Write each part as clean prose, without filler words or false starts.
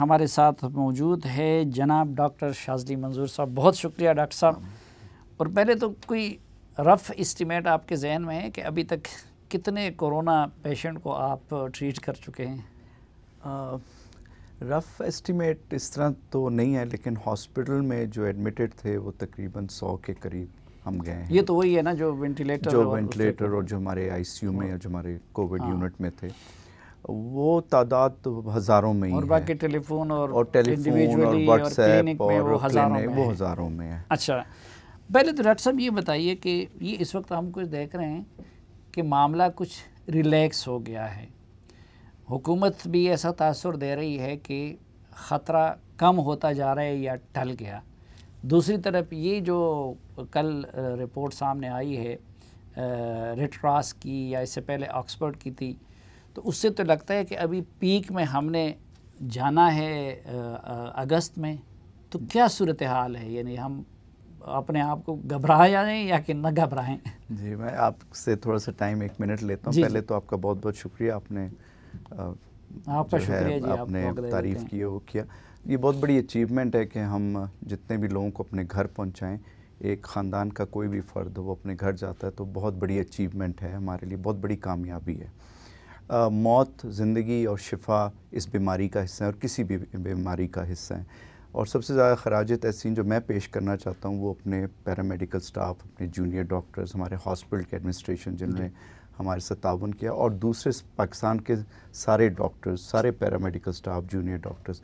हमारे साथ मौजूद है जनाब डॉक्टर शाज़ली मंजूर साहब। बहुत शुक्रिया डॉक्टर साहब। और पहले तो कोई रफ़ एस्टीमेट आपके जहन में है कि अभी तक कितने कोरोना पेशेंट को आप ट्रीट कर चुके हैं? रफ़ एस्टीमेट इस तरह तो नहीं है, लेकिन हॉस्पिटल में जो एडमिटेड थे वो तकरीबन 100 के करीब हम गए हैं। ये तो वही है ना जो वेंटिलेटर और जो हमारे आईसीयू में या जो हमारे कोविड यूनिट में थे, वो तादाद तो हज़ारों में ही और है। बाकी टेलीफोन और व्हाट्सएप और वो हज़ारों में है। अच्छा, पहले तो डॉक्टर साहब ये बताइए कि ये इस वक्त हम कुछ देख रहे हैं कि मामला कुछ रिलैक्स हो गया है, हुकूमत भी ऐसा तासुर दे रही है कि ख़तरा कम होता जा रहा है या टल गया। दूसरी तरफ ये जो कल रिपोर्ट सामने आई है रेड क्रॉस की या इससे पहले ऑक्सफोर्ड की थी, तो उससे तो लगता है कि अभी पीक में हमने जाना है अगस्त में। तो क्या सूरत हाल है, यानी हम अपने आप को घबरा जाएं या कि न घबराएं? जी, मैं आपसे थोड़ा सा टाइम 1 मिनट लेता हूँ। पहले तो आपका बहुत बहुत शुक्रिया, आपने आपका शुक्रिया जी, आपने तारीफ़ की वो किया। ये बहुत बड़ी अचीवमेंट है कि हम जितने भी लोगों को अपने घर पहुंचाएं, एक ख़ानदान का कोई भी फ़र्द वो अपने घर जाता है तो बहुत बड़ी अचीवमेंट है, हमारे लिए बहुत बड़ी कामयाबी है। मौत, ज़िंदगी और शिफा इस बीमारी का हिस्सा है और किसी भी बीमारी का हिस्सा है। और सबसे ज़्यादा खराज तहसीन जो मैं पेश करना चाहता हूँ वो अपने पैरामेडिकल स्टाफ, अपने जूनियर डॉक्टर्स, हमारे हॉस्पिटल के एडमिनिस्ट्रेशन जिन्होंने हमारे साथ ताउन किया, और दूसरे पाकिस्तान के सारे डॉक्टर्स, सारे पैरामेडिकल स्टाफ, जूनियर डॉक्टर्स।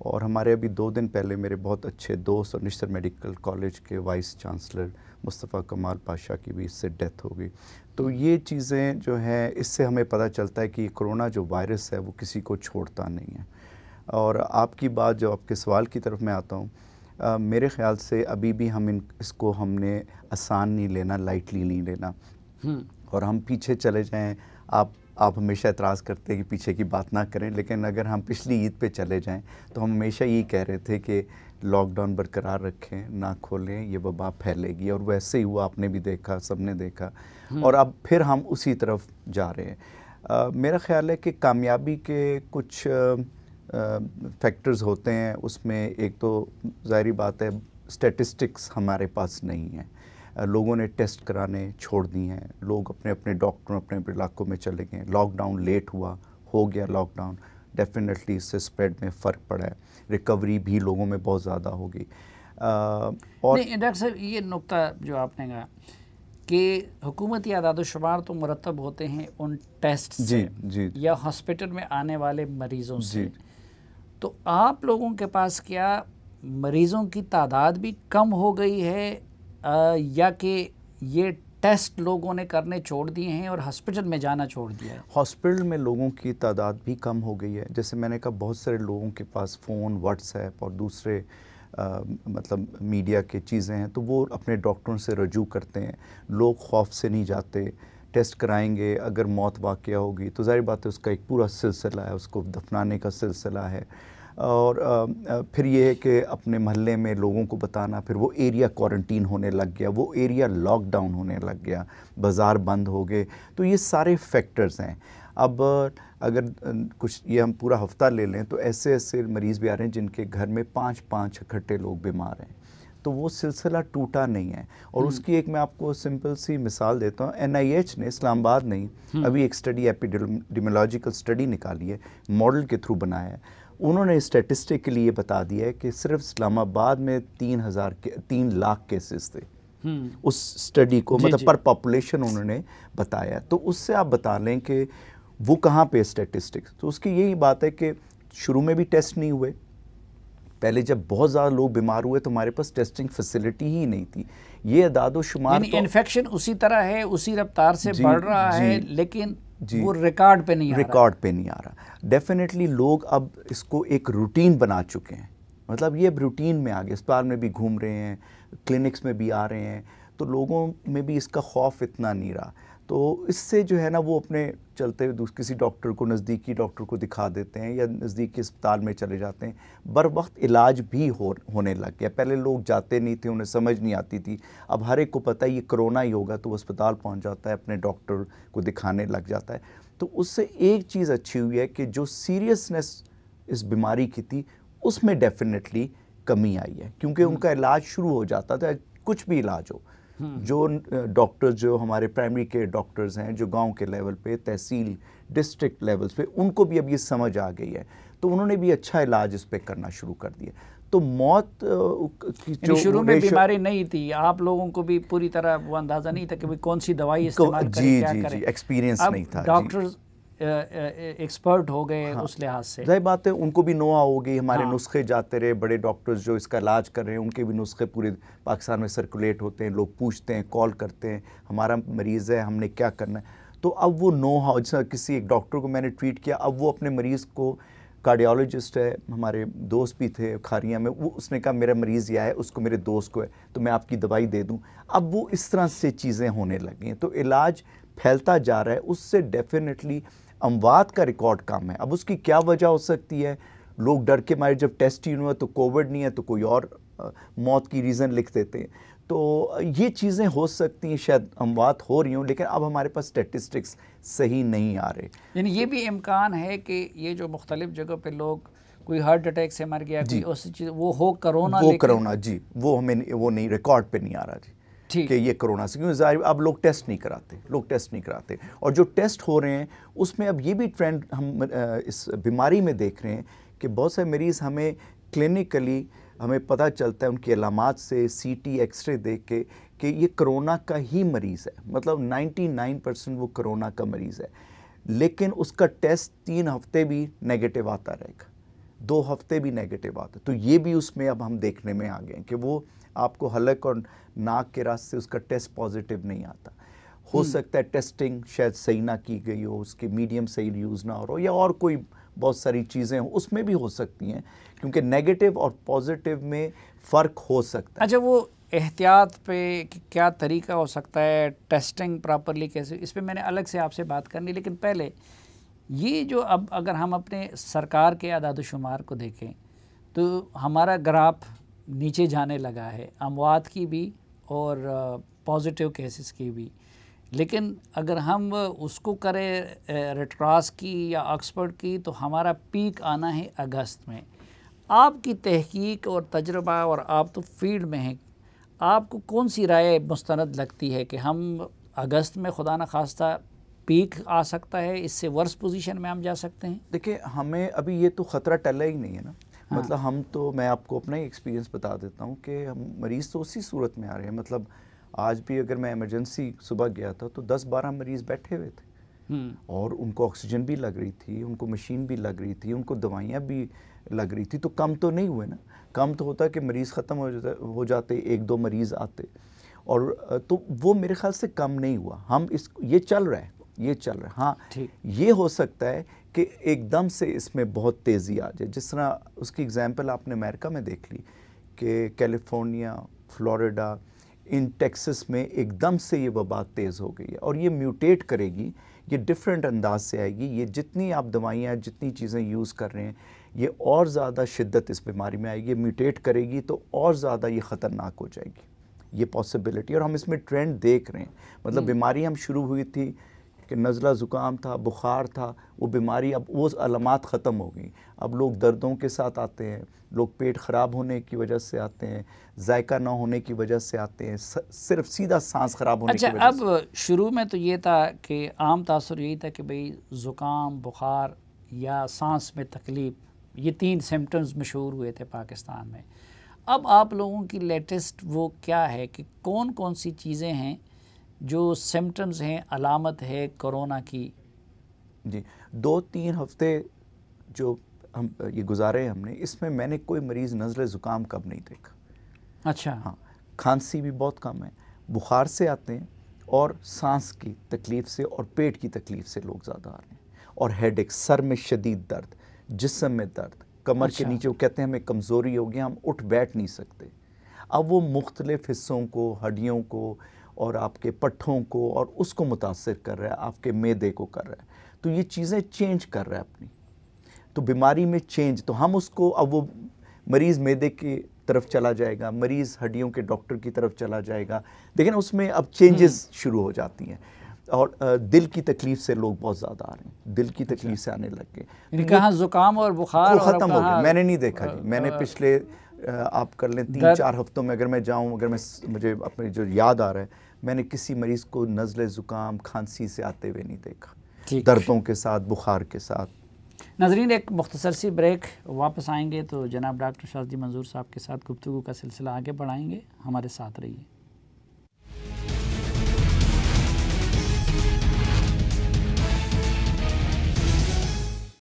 और हमारे अभी 2 दिन पहले मेरे बहुत अच्छे दोस्त और निश्तर मेडिकल कॉलेज के वाइस चांसलर मुस्तफ़ा कमाल पाशा की भी इससे डेथ हो गई। तो ये चीज़ें जो हैं, इससे हमें पता चलता है कि कोरोना जो वायरस है वो किसी को छोड़ता नहीं है। और आपकी बात, जो आपके सवाल की तरफ मैं आता हूँ, मेरे ख़्याल से अभी भी हम इसको हमने आसान नहीं लेना, लाइटली नहीं लेना और हम पीछे चले जाएं। आप हमेशा एतराज़ करते हैं कि पीछे की बात ना करें, लेकिन अगर हम पिछली ईद पे चले जाएं तो हम हमेशा यही कह रहे थे कि लॉकडाउन बरकरार रखें, ना खोलें, ये वबा फैलेगी, और वैसे ही हुआ, आपने भी देखा, सबने देखा, और अब फिर हम उसी तरफ जा रहे हैं। मेरा ख्याल है कि कामयाबी के कुछ फैक्टर्स होते हैं, उसमें एक तो ज़ाहिरी बात है स्टैटिस्टिक्स हमारे पास नहीं है। लोगों ने टेस्ट कराने छोड़ दिए हैं, लोग अपने अपने डॉक्टरों अपने अपने इलाकों में चले गए, लॉकडाउन लेट हो गया लॉकडाउन, डेफिनेटली इससे स्प्रेड में फ़र्क पड़ा है, रिकवरी भी लोगों में बहुत ज़्यादा हो गई। और नहीं डॉक्टर साहब, ये नुक्ता जो आपने कहा कि हुकूमती आदाद-ओ-शुमार तो मुरतब होते हैं उन टेस्ट से जी या हॉस्पिटल में आने वाले मरीज़ों से, तो आप लोगों के पास क्या मरीज़ों की तादाद भी कम हो गई है या कि ये टेस्ट लोगों ने करने छोड़ दिए हैं और हॉस्पिटल में जाना छोड़ दिया है? हॉस्पिटल में लोगों की तादाद भी कम हो गई है। जैसे मैंने कहा, बहुत सारे लोगों के पास फ़ोन, व्हाट्सएप और दूसरे मतलब मीडिया की चीज़ें हैं, तो वो अपने डॉक्टरों से रजू करते हैं। लोग खौफ से नहीं जाते, टेस्ट कराएंगे, अगर मौत वाक़या होगी तो ज़ाहिर बात है उसका एक पूरा सिलसिला है, उसको दफनाने का सिलसिला है। और फिर ये है कि अपने महल्ले में लोगों को बताना, फिर वो एरिया क्वारंटीन होने लग गया, वो एरिया लॉकडाउन होने लग गया, बाज़ार बंद हो गए। तो ये सारे फैक्टर्स हैं। अब अगर कुछ ये हम पूरा हफ्ता ले लें तो ऐसे ऐसे मरीज़ भी आ रहे हैं जिनके घर में 5-5 इकट्ठे लोग बीमार हैं, तो वो सिलसिला टूटा नहीं है। और उसकी एक मैं आपको सिंपल सी मिसाल देता हूँ। NIH ने, इस्लामाबाद नहीं, अभी एक स्टडी, एपिडेमियोलॉजिकल स्टडी निकाली है, मॉडल के थ्रू बनाया है। उन्होंने स्टैटिस्टिक के लिए बता दिया है कि सिर्फ इस्लामाबाद में 3 लाख केसेस थे। उस स्टडी को मतलब पर पॉपुलेशन उन्होंने बताया। तो उससे आप बता लें कि वो कहाँ पे स्टैटिस्टिक्स। तो उसकी यही बात है कि शुरू में भी टेस्ट नहीं हुए, पहले जब बहुत ज़्यादा लोग बीमार हुए तो हमारे पास टेस्टिंग फैसिलिटी ही नहीं थी। ये अदाद-ओ-शुमार तो इन्फेक्शन उसी तरह है, उसी रफ्तार से बढ़ रहा है, लेकिन वो रिकॉर्ड पे नहीं आ रहा। डेफिनेटली लोग अब इसको एक रूटीन बना चुके हैं, मतलब ये रूटीन में आ गए, अस्पताल में भी घूम रहे हैं, क्लिनिक्स में भी आ रहे हैं, तो लोगों में भी इसका खौफ इतना नहीं रहा। तो इससे जो है ना, वो अपने चलते हुए किसी डॉक्टर को, नज़दीकी डॉक्टर को दिखा देते हैं या नज़दीकी अस्पताल में चले जाते हैं। बर वक्त इलाज भी होने लग गया। पहले लोग जाते नहीं थे, उन्हें समझ नहीं आती थी। अब हर एक को पता है ये कोरोना ही होगा, तो वो अस्पताल पहुंच जाता है, अपने डॉक्टर को दिखाने लग जाता है। तो उससे एक चीज़ अच्छी हुई है कि जो सीरियसनेस इस बीमारी की थी उसमें डेफिनेटली कमी आई है, क्योंकि उनका इलाज शुरू हो जाता था, कुछ भी इलाज हो। जो डॉक्टर्स, जो हमारे प्राइमरी केयर डॉक्टर्स हैं, जो गांव के लेवल पे, तहसील, डिस्ट्रिक्ट लेवल्स पे, उनको भी अब ये समझ आ गई है, तो उन्होंने भी अच्छा इलाज इस पे करना शुरू कर दिया। तो मौत की जो शुरू में बीमारी नहीं थी, आप लोगों को भी पूरी तरह वो अंदाजा नहीं था कि कौन सी दवाई इस्तेमाल करें, क्या करें, एक्सपीरियंस नहीं था। डॉक्टर्स एक्सपर्ट हो गए उस लिहाज से। जाहिर बात है उनको भी नोआ हो गई, हमारे नुस्खे जाते रहे, बड़े डॉक्टर्स जो इसका इलाज कर रहे हैं उनके भी नुस्खे पूरे पाकिस्तान में सर्कुलेट होते हैं, लोग पूछते हैं, कॉल करते हैं, हमारा मरीज़ है, हमने क्या करना है। तो अब वो नो हाउ, जैसा किसी एक डॉक्टर को मैंने ट्रीट किया, अब वो अपने मरीज़ को, कार्डियोलॉजिस्ट है, हमारे दोस्त भी थे खारिया में, वो उसने कहा मेरा मरीज़ यह है, उसको मेरे दोस्त को है, तो मैं आपकी दवाई दे दूं। अब वो इस तरह से चीज़ें होने लगी हैं, तो इलाज फैलता जा रहा है, उससे डेफिनेटली अमवात का रिकॉर्ड कम है। अब उसकी क्या वजह हो सकती है, लोग डर के मारे जब टेस्ट ही हुआ तो कोविड नहीं है तो कोई और मौत की रीज़न लिख देते हैं। तो ये चीज़ें हो सकती हैं, शायद अमवात हो रही हूँ, लेकिन अब हमारे पास स्टेटिस्टिक्स सही नहीं आ रहे। यानी ये भी इम्कान है कि ये जो मुख्तलिफ जगह पे लोग, कोई हार्ट अटैक से मर गया, कोई उस चीज़, वो हो कोरोना, वो कोरोना जी, वो हमें वो नहीं, रिकॉर्ड पे नहीं आ रहा जी कि ये कोरोना से, क्योंकि ज़ाहिर अब लोग टेस्ट नहीं कराते, और जो टेस्ट हो रहे हैं उसमें अब ये भी ट्रेंड हम इस बीमारी में देख रहे हैं कि बहुत सारे मरीज़ हमें क्लिनिकली हमें पता चलता है उनकी अलामात से, सीटी, एक्सरे देख के कि ये कोरोना का ही मरीज़ है, मतलब 99% वो कोरोना का मरीज़ है, लेकिन उसका टेस्ट 3 हफ्ते भी नेगेटिव आता रहेगा, 2 हफ्ते भी नेगेटिव आता। तो ये भी उसमें अब हम देखने में आ गए हैं कि वो आपको हलक और नाक के रास्ते उसका टेस्ट पॉजिटिव नहीं आता। हो सकता है टेस्टिंग शायद सही ना की गई हो, उसके मीडियम सही यूज़ ना हो रहा हो, या और कोई बहुत सारी चीज़ें हो, उसमें भी हो सकती हैं, क्योंकि नेगेटिव और पॉजिटिव में फ़र्क हो सकता है। अच्छा, वो एहतियात पे क्या तरीका हो सकता है, टेस्टिंग प्रॉपरली कैसे, इस पे मैंने अलग से आपसे बात करनी, लेकिन पहले ये जो अब अगर हम अपने सरकार के आदाद-ओ-शुमार को देखें तो हमारा ग्राफ नीचे जाने लगा है, अमवात की भी और पॉजिटिव केसेस की भी। लेकिन अगर हम उसको करें रेड क्रॉस की या ऑक्सफोर्ड की, तो हमारा पीक आना है अगस्त में। आपकी तहकीक और तजर्बा, और आप तो फील्ड में हैं, आपको कौन सी राय मुस्तनद लगती है कि हम अगस्त में खुदा न खास्ता पीक आ सकता है, इससे वर्स पोजीशन में हम जा सकते हैं? देखिए, हमें अभी ये तो ख़तरा टला ही नहीं है ना। मतलब हम तो, मैं आपको अपना ही एक्सपीरियंस बता देता हूँ कि हम मरीज़ तो उसी सूरत में आ रहे हैं। मतलब आज भी अगर मैं इमरजेंसी सुबह गया था तो 10-12 मरीज़ बैठे हुए थे, और उनको ऑक्सीजन भी लग रही थी, उनको मशीन भी लग रही थी, उनको दवाइयाँ भी लग रही थी। तो कम तो नहीं हुए ना, कम तो होता कि मरीज़ ख़त्म हो जाते, 1-2 मरीज़ आते, और तो वो मेरे ख्याल से कम नहीं हुआ। हम ये चल रहा है। हाँ, ये हो सकता है कि एकदम से इसमें बहुत तेज़ी आ जाए, जिस तरह उसकी एग्जांपल आपने अमेरिका में देख ली कि कैलिफोर्निया, फ्लोरिडा, इन टेक्सास में एकदम से ये वबा तेज़ हो गई है, और ये म्यूटेट करेगी, ये डिफरेंट अंदाज से आएगी। ये जितनी आप दवाइयाँ, जितनी चीज़ें यूज़ कर रहे हैं, ये और ज़्यादा शिद्दत इस बीमारी में आएगी, म्यूटेट करेगी तो और ज़्यादा ये ख़तरनाक हो जाएगी, ये पॉसिबिलिटी। और हम इसमें ट्रेंड देख रहे हैं। मतलब बीमारी हम शुरू हुई थी कि नज़ला ज़ुकाम था, बुखार था, वो बीमारी अब वो अलामात ख़त्म हो गई। अब लोग दर्दों के साथ आते हैं, लोग पेट ख़राब होने की वजह से आते हैं, जायका ना होने की वजह से आते हैं, सिर्फ सीधा सांस ख़राब होने की वजह से। अब शुरू में तो ये था कि आम तासुर यही था कि भाई ज़ुकाम, बुखार या सांस में तकलीफ़, ये 3 सिम्टम्स मशहूर हुए थे पाकिस्तान में। अब आप लोगों की लेटेस्ट वो क्या है कि कौन कौन सी चीज़ें हैं जो सिम्टम्स हैं, अलामत है कोरोना की? जी, 2-3 हफ्ते जो हम ये गुजारे हमने, इसमें मैंने कोई मरीज़ नज़ले ज़ुकाम कब नहीं देखा। अच्छा। हाँ, खांसी भी बहुत कम है, बुखार से आते हैं, और सांस की तकलीफ़ से और पेट की तकलीफ़ से लोग ज़्यादा आ रहे हैं, और हेडेक, सर में शदीद दर्द, जिस्म में दर्द, कमर के नीचे, वो कहते हैं हमें कमज़ोरी हो गई, हम उठ बैठ नहीं सकते। अब वो मुख्तलिफ़ हिस्सों को, हड्डियों को और आपके पट्ठों को, और उसको मुतासिर कर रहा है, आपके मैदे को कर रहा है। तो ये चीज़ें चेंज कर रहा है अपनी, तो बीमारी में चेंज, तो हम उसको, अब वो मरीज़ मैदे की तरफ चला जाएगा, मरीज़ हड्डियों के डॉक्टर की तरफ चला जाएगा, लेकिन उसमें अब चेंजेस शुरू हो जाती हैं। और दिल की तकलीफ से लोग बहुत ज़्यादा आ रहे हैं, दिल की तकलीफ से आने लग गए। इनका हाँ जुकाम और बुखार वो ख़त्म हो गया। मैंने नहीं देखा जी, मैंने पिछले आप कर लें 3-4 हफ्तों में अगर मैं जाऊं, अगर मुझे अपने जो याद आ रहा है, मैंने किसी मरीज़ को नज़ले ज़ुकाम खांसी से आते हुए नहीं देखा, दर्दों के साथ, बुखार के साथ। नाज़रीन एक मुख्तसर सी ब्रेक, वापस आएंगे तो जनाब डॉक्टर शाज़ली मंजूर साहब के साथ गुफ्तगू का सिलसिला आगे बढ़ाएंगे। हमारे साथ रहिए।